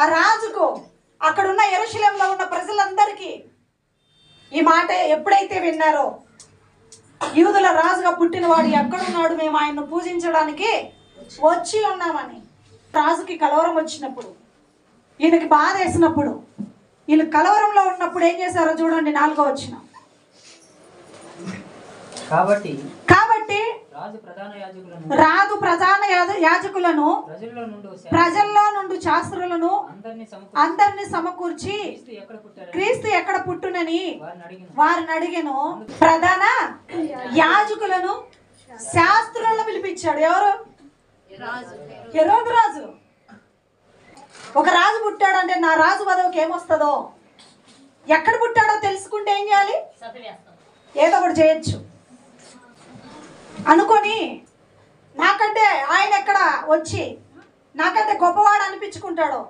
ఆ రాజుకు అక్కడున్న యెరూషలేములో ఉన్న ప్రజలందరికీ ఈ మాట ఎప్పుడైతే విన్నారో, యూదుల రాజుగా పుట్టినవాడు ఎక్కడున్నాడు, మేము ఆయన్ను పూజించడానికి వచ్చి ఉన్నామని. రాజుకి కలవరం వచ్చినప్పుడు, ఈయనకి బాధ వేసినప్పుడు, వీళ్ళు కలవరంలో ఉన్నప్పుడు ఏం చేశారో చూడండి, 4వ వచనం. కాబట్టి రాజు ప్రధాన యాజకులను ప్రజల్లో నుండి శాస్త్రులను అందరిని సమకూర్చి క్రీస్తు ఎక్కడ పుట్టునని వారిని అడిగెను. ప్రధాన యాజకులను శాస్త్రులను పిలిపించాడు. ఎవరు? హెరోదు రాజు. ఒక రాజు పుట్టాడంటే నా రాజు పదవికి ఏమొస్తుందో, ఎక్కడ పుట్టాడో తెలుసుకుంటే ఏం చేయాలి? ఏదో ఒకటి చేయొచ్చు అనుకొని, నాకంటే ఆయన ఎక్కడ వచ్చి నాకంటే గొప్పవాడు అనిపించుకుంటాడో,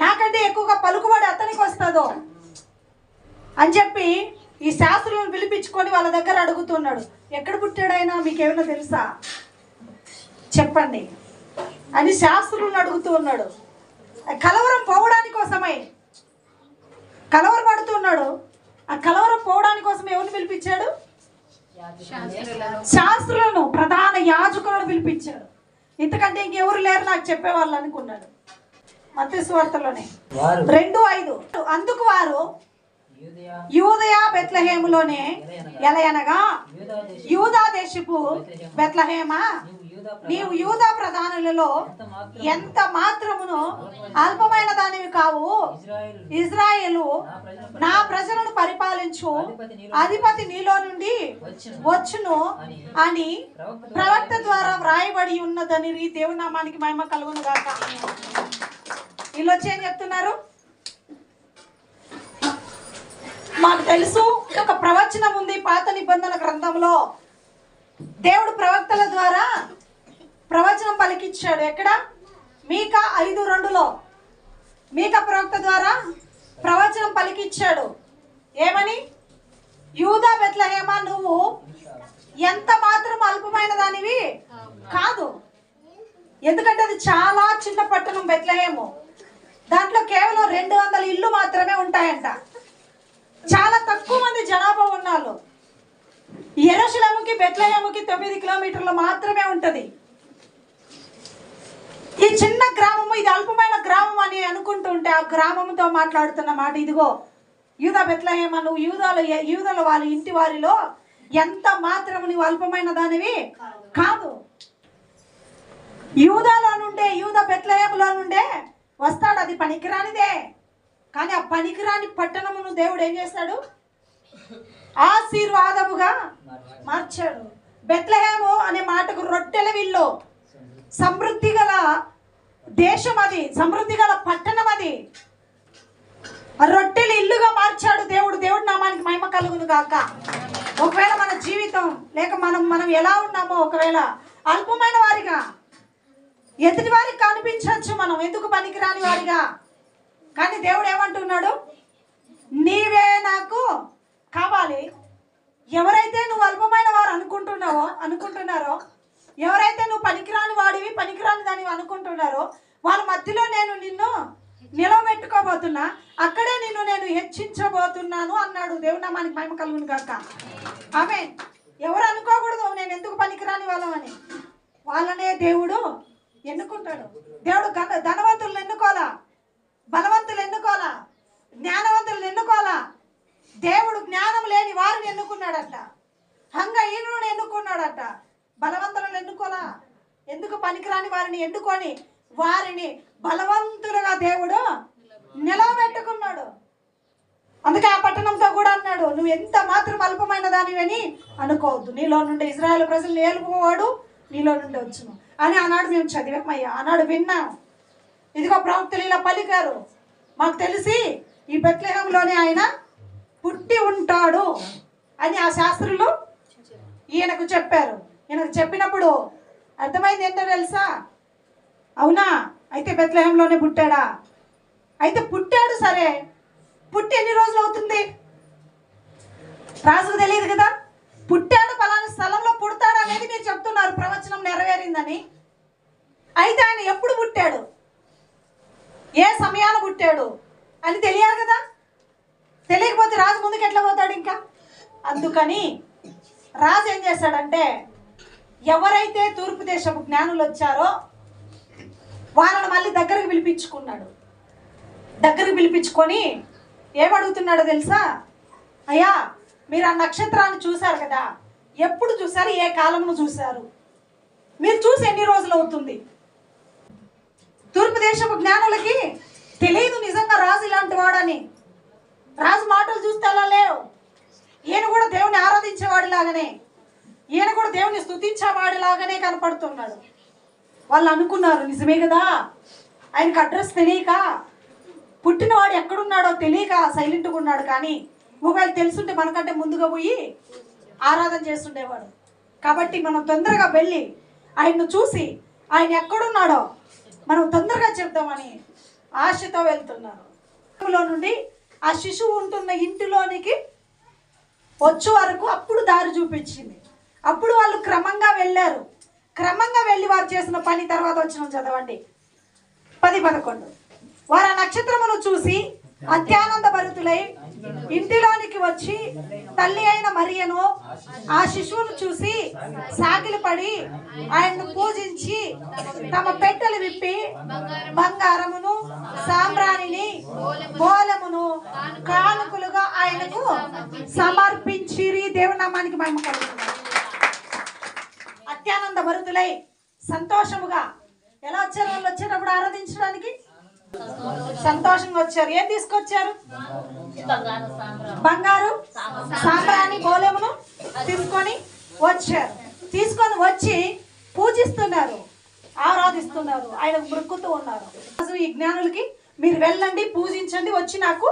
నాకంటే ఎక్కువగా పలుకుబడి అతనికి వస్తుందో అని చెప్పి ఈ శాస్త్రులను పిలిపించుకొని వాళ్ళ దగ్గర అడుగుతున్నాడు. ఎక్కడ పుట్టాడైనా మీకేమైనా తెలుసా చెప్పండి అని శాస్త్రులను అడుగుతూ ఉన్నాడు. కలవరం పోవడానికి కోసమై కలవరం పడుతున్నాడు. ఆ కలవరం పోవడానికి కోసం ఎవరిని పిలిపించాడు? శాస్త్రులను, ప్రధాన యాజకులను పిలిపించాడు. ఇంతకంటే ఇంకెవరు లేరు నాకు చెప్పేవాళ్ళు అనుకున్నాడు. మత్తయి సువార్తలోనే 2:5. అందుకు వారు యూదయ బెత్లెహేములోనే ఎలయనగా, యూదా దేశపు బెత్లెహేమా, నీవు యూదా ప్రధానులలో ఎంత మాత్రమును అల్పమైన దానివి కావు. ఇజ్రాయేలు నా ప్రజలను పరిపాలించు అధిపతి నీలో నుండి వచ్చును అని ప్రవక్త ద్వారా వ్రాయబడి ఉన్నదని దేవుని నామానికి మహిమ కలుగును గాక. వీళ్ళు వచ్చి ఏం చెప్తున్నారు? మాకు తెలుసు, ఒక ప్రవచనం ఉంది పాత నిబంధన గ్రంథంలో, దేవుడు ప్రవక్తల ద్వారా ప్రవచనం పలికించాడు. ఎక్కడ? మీకా 5:2లో మీకా ప్రవక్త ద్వారా ప్రవచనం పలికించాడు. ఏమని? యూదా బెత్లెహేమా, నువ్వు ఎంత మాత్రం అల్పమైన దానివి కాదు. ఎందుకంటే అది చాలా చిన్న పట్టణం బెత్లెహేము. దాంట్లో కేవలం 200 ఇళ్ళు మాత్రమే ఉంటాయంట. చాలా తక్కువ మంది జనాభా ఉన్నారు. యెరూషలేముకి బెత్లెహేముకి 9 కిలోమీటర్లు మాత్రమే ఉంటది. ఈ చిన్న గ్రామము, ఇది అల్పమైన గ్రామం అని అనుకుంటుంటే ఆ గ్రామంతో మాట్లాడుతున్న మాట ఇదిగో, యూదా బెత్లెహేమా, నువ్వు యూదల వాళ్ళ ఇంటి వారిలో ఎంత మాత్రము నువ్వు అల్పమైన దానివి కాదు. యూదాలో నుండే, యూదా బెత్లెహేములో నుండే వస్తాడు. అది పనికిరానిదే. కానీ ఆ పనికిరాని పట్టణమును దేవుడు ఏం చేస్తాడు? ఆశీర్వాదముగా మార్చాడు. బెత్లెహేము అనే మాటకు రొట్టెల విల్లు, సమృద్ధి గల దేశం అది, సమృద్ధి గల పట్టణం అది. రొట్టెలు ఇల్లుగా మార్చాడు దేవుడు. దేవుడి నామానికి మహిమ కలుగును గాక. ఒకవేళ మన జీవితం లేక మనం ఎలా ఉన్నామో, ఒకవేళ అల్పమైన వారిగా ఎదుటి వారికి కనిపించవచ్చు, మనం ఎందుకు పనికిరాని వారిగా. కానీ దేవుడు ఏమంటున్నాడు? నీవే నాకు కావాలి. ఎవరైతే నువ్వు అల్పమైన వారు అనుకుంటున్నారో, ఎవరైతే నువ్వు పనికిరాని వాడివి, పనికిరాని దానివి అనుకుంటున్నారో, వాళ్ళ మధ్యలో నేను నిన్ను నిలవబెట్టుకోబోతున్నా, అక్కడే నేను హెచ్చించబోతున్నాను అన్నాడు. దేవుని నామానికి మహిమ కలుగును గాక. ఆమేన్. ఎవరు అనుకోకూడదు నేను ఎందుకు పనికిరాని వాళ్ళమని. వాళ్ళనే దేవుడు ఎన్నుకుంటాడు. దేవుడు ధనవంతులను ఎన్నుకోలా, బలవంతులు ఎన్నుకోలా, జ్ఞానవంతులను ఎన్నుకోలా. దేవుడు జ్ఞానం లేని వారిని ఎన్నుకున్నాడట, హంగహీనులను ఎన్నుకున్నాడట, బలవంతులను ఎన్నుకోలా. ఎందుకు? పనికిరాని వారిని ఎన్నుకొని వారిని బలవంతులుగా దేవుడు నిలవబెట్టుకున్నాడు. అందుకే ఆ పట్టణంతో కూడా అన్నాడు, నువ్వు ఎంత మాత్రం అల్పమైన దానివని అనుకోవద్దు, నీలో నుండి ఇజ్రాయేల్ ప్రజలు ఏలుపువాడు నీలో నుండి వచ్చును అని ఆనాడు మేము చదివామయ్యా, ఆనాడు విన్నాం. ఇదిగో ప్రవక్తలు ఇలా పలికారు. మాకు తెలిసి ఈ బెత్లెహేములోనే ఆయన పుట్టి ఉంటాడు అని ఆ శాస్త్రులు ఈయనకు చెప్పారు. ఈయనకు చెప్పినప్పుడు అర్థమైంది ఏంటో తెలుసా? అవునా, అయితే బెత్లెహేములోనే పుట్టాడా? అయితే పుట్టాడు, సరే, పుట్టి ఎన్ని రోజులు అవుతుంది? రాజుకు తెలియదు కదా. పుట్టాడు, పలానా స్థలంలో పుడతాడు అనేది మీరు చెప్తున్నారు, ప్రవచనం నెరవేరిందని. అయితే ఆయన ఎప్పుడు పుట్టాడు? ఏ సమయాన పుట్టాడు అని తెలియాలి కదా. తెలియకపోతే రాజు ముందుకు ఎట్లా పోతాడు ఇంకా. అందుకని రాజు ఏం చేశాడంటే, ఎవరైతే తూర్పు దేశపు జ్ఞానులు వచ్చారో వాళ్ళని మళ్ళీ దగ్గరకు పిలిపించుకున్నాడు. దగ్గరకు పిలిపించుకొని ఏమడుగుతున్నాడో తెలుసా? అయ్యా, మీరు ఆ నక్షత్రాన్ని చూశారు కదా, ఎప్పుడు చూశారు, ఏ కాలంలో చూశారు, మీరు చూసి ఎన్ని రోజులు అవుతుంది? తూర్పు దేశపు జ్ఞానులకి తెలియదు నిజంగా రాజు ఇలాంటి వాడని. రాజు మాటలు చూస్తే అలా లేవు. ఈయన కూడా దేవుని ఆరాధించేవాడిలాగానే, ఈయన కూడా దేవుని స్తుతించేవాడిలాగానే కనపడుతున్నాడు. వాళ్ళు అనుకున్నారు నిజమే కదా, ఆయనకు అడ్రస్ తెలియక, పుట్టినవాడు ఎక్కడున్నాడో తెలియక సైలెంట్గా ఉన్నాడు. కానీ ఒకవేళ తెలుసుంటే మనకంటే ముందుగా పోయి ఆరాధన చేస్తుండేవాడు. కాబట్టి మనం తొందరగా వెళ్ళి ఆయన్ను చూసి ఆయన ఎక్కడున్నాడో మనం తొందరగా చెప్దామని ఆశతో వెళ్తున్నారు. నుండి ఆ శిశువు ఉంటున్న ఇంటిలోనికి వచ్చే వరకు అప్పుడు దారి చూపించింది. అప్పుడు వాళ్ళు క్రమంగా వెళ్ళారు. క్రమంగా వెళ్ళి వారు చేసిన పని తర్వాత వచ్చిన చదవండి 10-11. వారు ఆ నక్షత్రమును చూసి అత్యానంద భరితులై ఇంటిలోనికి వచ్చి తల్లి అయిన మరియను ఆ శిశువును చూసి సాగిలి పడి ఆయన్ను పూజించి తమ పెట్టెలు విప్పి బంగారమును సాంబ్రాణిని బోలమును కానుకలుగా ఆయనకు సమర్పించిరి. దేవుని నామానికి మహిమ కలుగుతుంది. అత్యానంద భరితులై సంతోషముగా ఎలా వచ్చారు? వాళ్ళు వచ్చేటప్పుడు ఆరాధించడానికి సంతోషంగా వచ్చారు. ఏం తీసుకొచ్చారు? బంగారు సాంబ్రాణి బోలెమును తీసుకొని వచ్చారు. తీసుకొని వచ్చి పూజిస్తున్నారు, ఆరాధిస్తున్నారు, ఆయన మృక్కుతూ ఉన్నారు. ఈ జ్ఞానులకి మీరు వెళ్ళండి, పూజించండి, వచ్చి నాకు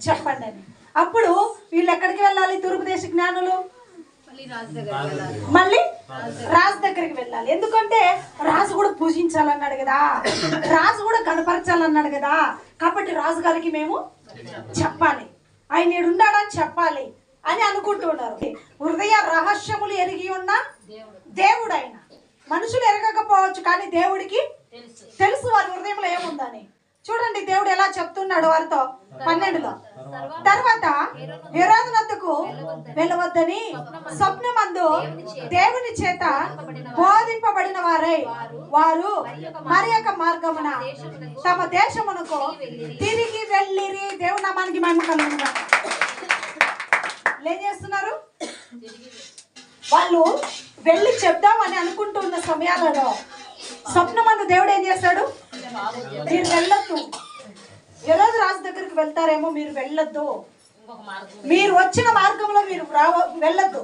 చెప్పండి అని. అప్పుడు వీళ్ళు ఎక్కడికి వెళ్ళాలి? తూర్పు దేశ జ్ఞానులు మళ్ళీ రాజు దగ్గరికి వెళ్ళాలి. ఎందుకంటే రాజు కూడా పూజించాలన్నాడు కదా, రాజు కూడా కనపరచాలన్నాడు కదా. కాబట్టి రాజుగారికి మేము చెప్పాలి, ఆయన ఏడున్నాడని చెప్పాలి అని అనుకుంటున్నారు. హృదయ రహస్యములు ఎరిగి ఉన్న దేవుడు ఆయన. మనుషులు ఎరగకపోవచ్చు, కానీ దేవుడికి తెలుసు వారి హృదయంలో ఏముందని. చూడండి దేవుడు ఎలా చెప్తున్నాడు వారితో 12లో. తర్వాత హెరోదునొద్దకు వెళ్ళవద్దని స్వప్నమందు దేవుని చేత బోధింపబడిన వారై వారు మరి యొక్క మార్గమున తమ దేశమునకు తిరిగి వెళ్ళిరి. దేవుని నామానికి మహిమ కలుగును. ఏం చేస్తున్నారు? వాళ్ళు వెళ్ళి చెప్దామని అనుకుంటున్న సమయాలలో స్వప్నమందు దేవుడు ఏం చేస్తాడు? మీరు వెళ్ళొద్దు, హెరోదు రాజు దగ్గరికి వెళ్తారేమో, మీరు వెళ్ళొద్దు, మీరు వచ్చిన మార్గంలో మీరు వెళ్ళొద్దు,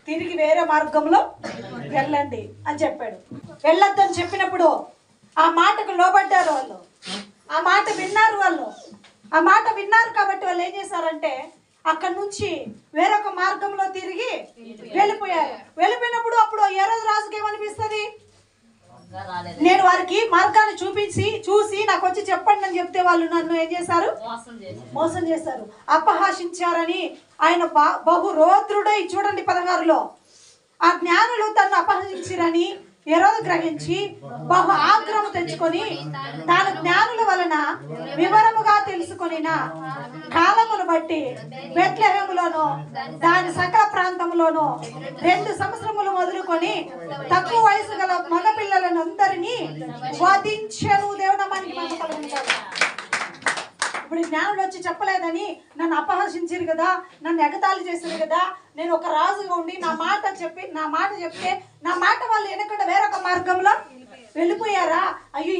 తిరిగి వేరే మార్గంలో వెళ్ళండి అని చెప్పాడు. వెళ్ళొద్దు అని చెప్పినప్పుడు ఆ మాటకు లోబడ్డారు వాళ్ళు, ఆ మాట విన్నారు వాళ్ళు. ఆ మాట విన్నారు కాబట్టి వాళ్ళు ఏం చేశారంటే అక్కడి నుంచి వేరొక మార్గంలో తిరిగి వెళ్ళిపోయారు. వెళ్ళిపోయినప్పుడు అప్పుడు హెరోదు రాజుకి ఏమనిపిస్తుంది? నేను వారికి మార్గాన్ని చూసి నాకు వచ్చి చెప్పండి అని చెప్తే వాళ్ళు నన్ను ఏం చేశారు? మోసం చేశారు, అపహాసించారని ఆయన బహు రోద్రుడై, చూడండి 16లో, ఆ జ్ఞానులు తను అపహసించిరని హెరోదు గ్రహించి బహు ఆగ్రహం తెచ్చుకొని తాను జ్ఞానుల వలన వివరముగా తెలుసుకొనిన కాలమును బట్టి బెత్లెహేములోను దాని సకల ప్రాంతంలోను 2 సంవత్సరములు మొదలుకొని తక్కువ వయసు గల మగ పిల్లలను అందరినీ వధించెను. దేవునామానికి మహిమ కలుగును. ఇప్పుడు జ్ఞానులు వచ్చి చెప్పలేదని నన్ను అపహసించారు కదా, నన్ను ఎగతాళి చేశారు కదా, నేను ఒక రాజుగా ఉండి నా మాట చెప్తే నా మాట వాళ్ళు వెనకుండా వేరొక మార్గంలో వెళ్ళిపోయారా, అయ్యో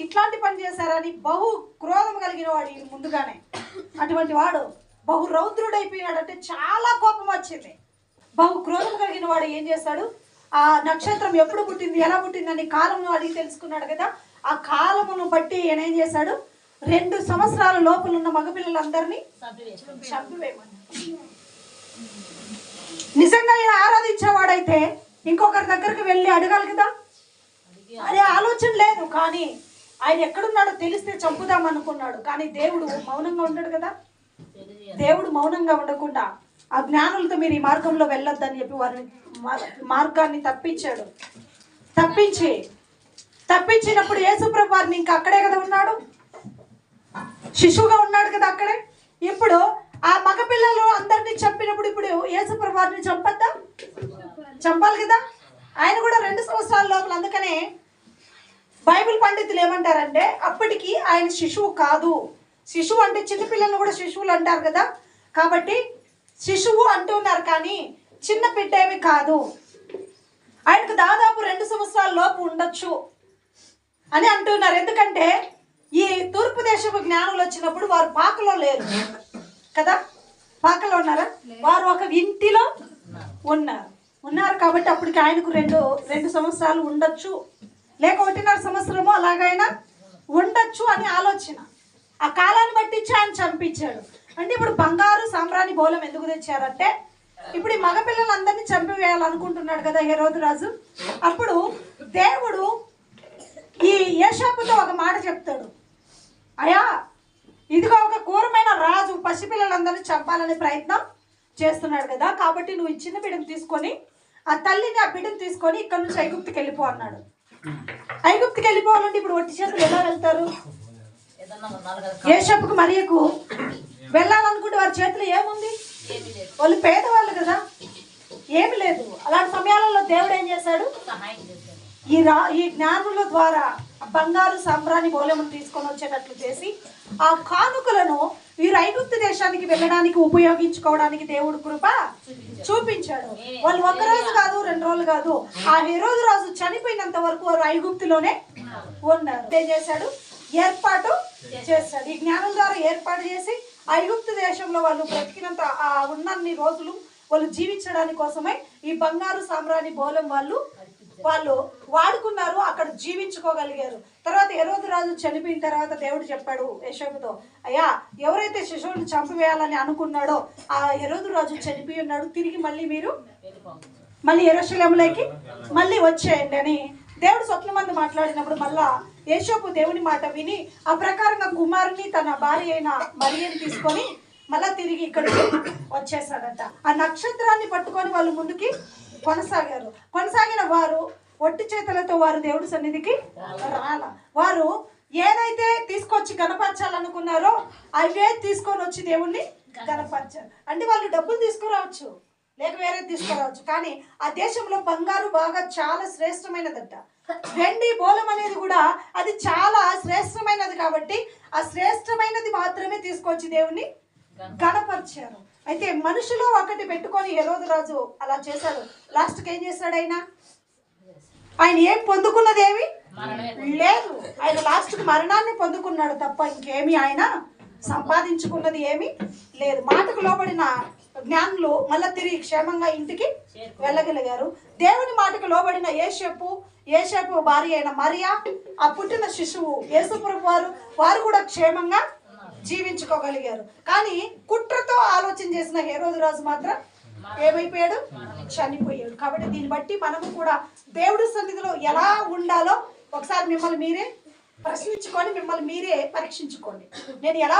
ఇట్లాంటి పని చేశారని బహు క్రోధం కలిగిన వాడు ముందుగానే. అటువంటి వాడు బహు రౌద్రుడైపోయాడు. అంటే చాలా కోపం వచ్చింది. బహు క్రోధం కలిగిన వాడు ఏం చేశాడు? ఆ నక్షత్రం ఎప్పుడు పుట్టింది, ఎలా పుట్టిందని కాలంలో అడిగి తెలుసుకున్నాడు కదా. ఆ కాలమును బట్టి ఈయన ఏం చేశాడు? 2 సంవత్సరాల లోపల ఉన్న మగపిల్లలందరినీ చంపివేయమన్నాడు. నిజంగా ఈయన ఆరాధించేవాడైతే ఇంకొకరి దగ్గరికి వెళ్ళి అడగాలి కదా, అదే ఆలోచన లేదు. కానీ ఆయన ఎక్కడున్నాడో తెలిస్తే చంపుదాం అనుకున్నాడు. కానీ దేవుడు మౌనంగా ఉన్నాడు కదా. దేవుడు మౌనంగా ఉండకుండా ఆ జ్ఞానులతో మీరు ఈ మార్గంలో వెళ్ళొద్దని చెప్పి వారి మార్గాన్ని తప్పించాడు. తప్పించినప్పుడు యేసుప్రభు వారిని ఇంకా అక్కడే కదా ఉన్నాడు. శిశువుగా ఉన్నాడు కదా అక్కడే. ఇప్పుడు ఆ మగపిల్లలు అందరినీ చంపినప్పుడు ఇప్పుడు యేసుప్రభు వారిని చంపద్దా? చంపాలి కదా. ఆయన కూడా 2 సంవత్సరాల లోపల. అందుకనే బైబిల్ పండితులు ఏమంటారంటే అప్పటికి ఆయన శిశువు కాదు. శిశువు అంటే చిన్నపిల్లలను కూడా శిశువులు అంటారు కదా. కాబట్టి శిశువు అంటున్నారు కానీ చిన్న బిడ్డ ఏమి కాదు. ఆయనకు దాదాపు 2 సంవత్సరాల లోపు ఉండొచ్చు అని అంటున్నారు. ఎందుకంటే ఈ తూర్పు దేశపు జ్ఞానులు వచ్చినప్పుడు వారు పాకలో లేరు కదా. పాకలో ఉన్నారా? వారు ఒక ఇంటిలో ఉన్నారు కాబట్టి అప్పటికి ఆయనకు రెండు సంవత్సరాలు ఉండొచ్చు, లేక 1.5 సంవత్సరము అలాగైనా ఉండొచ్చు అని ఆలోచన. ఆ కాలాన్ని బట్టించి ఆయన చంపించాడు. అంటే ఇప్పుడు బంగారు సాంబ్రాణి బోలం ఎందుకు తెచ్చారంటే ఇప్పుడు ఈ మగపిల్లలందరినీ చంపివేయాలనుకుంటున్నాడు కదా హెరోదు రాజు. అప్పుడు దేవుడు ఈ యోసేపుతో ఒక మాట చెప్తాడు, అయ్యా ఇదిగో ఒక క్రూరమైన రాజు పసిపిల్లలందరినీ చంపాలనే ప్రయత్నం చేస్తున్నాడు కదా. కాబట్టి నువ్వు ఈ చిన్న బిడ్డను తీసుకొని ఆ తల్లిని ఆ బిడ్డను తీసుకొని ఇక్కడ నుంచి ఐగుప్తుకి వెళ్ళిపో అన్నాడు. ఐగుప్తుకి వెళ్ళిపోవాలంటే ఇప్పుడు ఒట్టి చేతులు ఎలా వెళ్తారు? యోసేపుకు మరియకు వెళ్ళాలనుకుంటే వారి చేతిలో ఏముంది? వాళ్ళు పేదవాళ్ళు కదా, ఏమి లేదు. అలాంటి సమయాలలో దేవుడు ఏం చేశాడు? ఈ జ్ఞానుల ద్వారా బంగారు సాంబ్రాణి బోలెమును తీసుకొని వచ్చేటట్లు చేసి ఆ కానుకలను వీరు ఐగుప్తు దేశానికి వెళ్ళడానికి ఉపయోగించుకోవడానికి దేవుడు కృప చూపించాడు. వాళ్ళు 1 రోజు కాదు 2 రోజులు కాదు, ఆ హెరోదు రాజు చనిపోయినంత వరకు వారు ఐగుప్తులోనే ఉన్నారు. ఏం చేశాడు? ఏర్పాటు చేశాడు. ఈ జ్ఞానం ద్వారా ఏర్పాటు చేసి ఐగుప్తు దేశంలో వాళ్ళు బ్రతికినంత ఆ ఉన్నన్ని రోజులు వాళ్ళు జీవించడానికి కోసమే ఈ బంగారు సామ్రాణి బోలం వాళ్ళు వాడుకున్నారు. అక్కడ జీవించుకోగలిగారు. తర్వాత హెరోదు రాజు చనిపోయిన తర్వాత దేవుడు చెప్పాడు యోసేపుతో, అయ్యా ఎవరైతే శిశువుని చంపివేయాలని అనుకున్నాడో ఆ హెరోదు రాజు చనిపోయి ఉన్నాడు, తిరిగి మళ్ళీ యెరూషలేములోకి మళ్ళీ వచ్చేయండి అని దేవుడు స్వప్నమందు మాట్లాడినప్పుడు మళ్ళా యోసేపు దేవుని మాట విని ఆ ప్రకారంగా కుమారుని తన భార్య అయిన మరియని తీసుకొని మళ్ళా తిరిగి ఇక్కడికి వచ్చేసాడట. ఆ నక్షత్రాన్ని పట్టుకొని వాళ్ళు ముందుకి కొనసాగిన వారు ఒట్టి చేతులతో వారు దేవుడి సన్నిధికి రాల. వారు ఏదైతే తీసుకొచ్చి గణపరచాలనుకున్నారో అవే తీసుకొని వచ్చి దేవుణ్ణి గణపరచారు. అంటే వాళ్ళు డబ్బులు తీసుకురావచ్చు, లేక వేరే తీసుకురావచ్చు, కానీ ఆ దేశంలో బంగారు బాగా చాలా శ్రేష్టమైనదట. వెండి బోలం అనేది కూడా అది చాలా శ్రేష్టమైనది కాబట్టి ఆ శ్రేష్టమైనది మాత్రమే తీసుకొచ్చి దేవుణ్ణి గణపరిచారు. అయితే మనుషులు ఒకటి పెట్టుకొని హెరోదు రాజు అలా చేశాడు. లాస్ట్కి ఏం చేశాడు? ఆయన ఏం పొందుకున్నది ఏమి లేదు. ఆయన లాస్ట్కి మరణాన్ని పొందుకున్నాడు తప్ప ఇంకేమి ఆయన సంపాదించుకున్నది ఏమి లేదు. మాటకు లోబడిన జ్ఞానులు మళ్ళీ తిరిగి క్షేమంగా ఇంటికి వెళ్ళగలిగారు. దేవుని మాటకు లోబడిన యోసేపు భార్య అయిన మరియా, ఆ పుట్టిన శిశువు యేసుప్రభు వారు కూడా క్షేమంగా జీవించుకోగలిగారు. కానీ కుట్రతో ఆలోచన చేసిన హెరోదు రాజు మాత్రం ఏమైపోయాడు? చనిపోయాడు. కాబట్టి దీన్ని బట్టి మనము కూడా దేవుడి సన్నిధిలో ఎలా ఉండాలో ఒకసారి మిమ్మల్ని మీరే ప్రశ్నించుకొని మిమ్మల్ని మీరే పరీక్షించుకోండి. నేను ఎలా